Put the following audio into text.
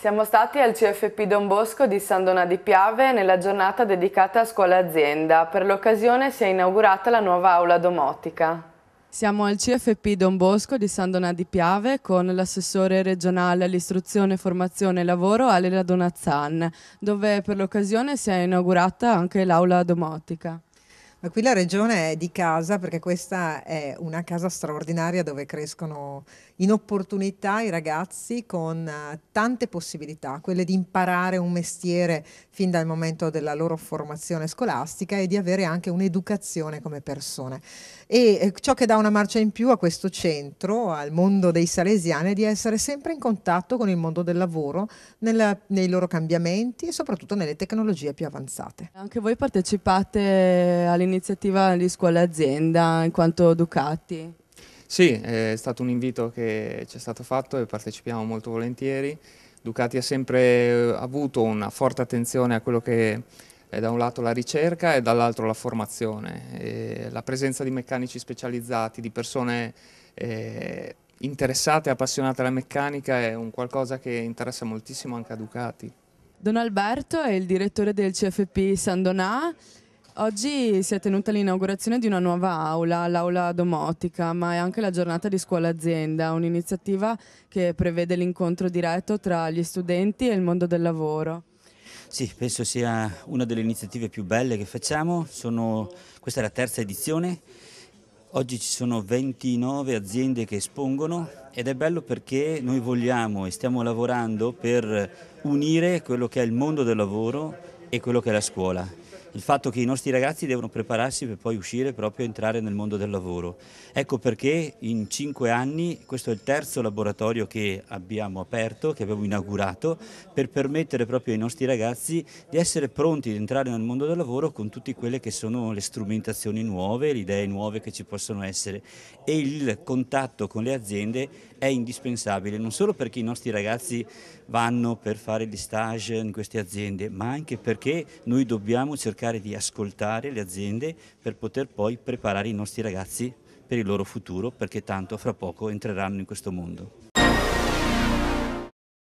Siamo stati al CFP Don Bosco di San Donà di Piave nella giornata dedicata a scuola azienda. Per l'occasione si è inaugurata la nuova aula domotica. Siamo al CFP Don Bosco di San Donà di Piave con l'assessore regionale all'istruzione, formazione e lavoro Alila Donazzan, dove per l'occasione si è inaugurata anche l'aula domotica. Ma qui la regione è di casa perché questa è una casa straordinaria dove crescono in opportunità i ragazzi con tante possibilità, quelle di imparare un mestiere fin dal momento della loro formazione scolastica e di avere anche un'educazione come persone. E ciò che dà una marcia in più a questo centro, al mondo dei salesiani, è di essere sempre in contatto con il mondo del lavoro, nei loro cambiamenti e soprattutto nelle tecnologie più avanzate. Anche voi partecipate all'iniziativa di scuola azienda in quanto Ducati? Sì, è stato un invito che ci è stato fatto e partecipiamo molto volentieri. Ducati ha sempre avuto una forte attenzione a quello che è da un lato la ricerca e dall'altro la formazione. E la presenza di meccanici specializzati, di persone interessate e appassionate alla meccanica è un qualcosa che interessa moltissimo anche a Ducati. Don Alberto è il direttore del CFP San Donà. Oggi si è tenuta l'inaugurazione di una nuova aula, l'aula domotica, ma è anche la giornata di scuola azienda, un'iniziativa che prevede l'incontro diretto tra gli studenti e il mondo del lavoro. Sì, penso sia una delle iniziative più belle che facciamo, questa è la terza edizione, oggi ci sono 29 aziende che espongono ed è bello perché noi vogliamo e stiamo lavorando per unire quello che è il mondo del lavoro e quello che è la scuola. Il fatto che i nostri ragazzi devono prepararsi per poi uscire proprio e entrare nel mondo del lavoro. Ecco perché in 5 anni, questo è il terzo laboratorio che abbiamo aperto, che abbiamo inaugurato, per permettere proprio ai nostri ragazzi di essere pronti ad entrare nel mondo del lavoro con tutte quelle che sono le strumentazioni nuove, le idee nuove che ci possono essere. E il contatto con le aziende è indispensabile, non solo perché i nostri ragazzi vanno per fare gli stage in queste aziende, ma anche perché noi dobbiamo cercare di ascoltare le aziende per poter poi preparare i nostri ragazzi per il loro futuro, perché tanto fra poco entreranno in questo mondo.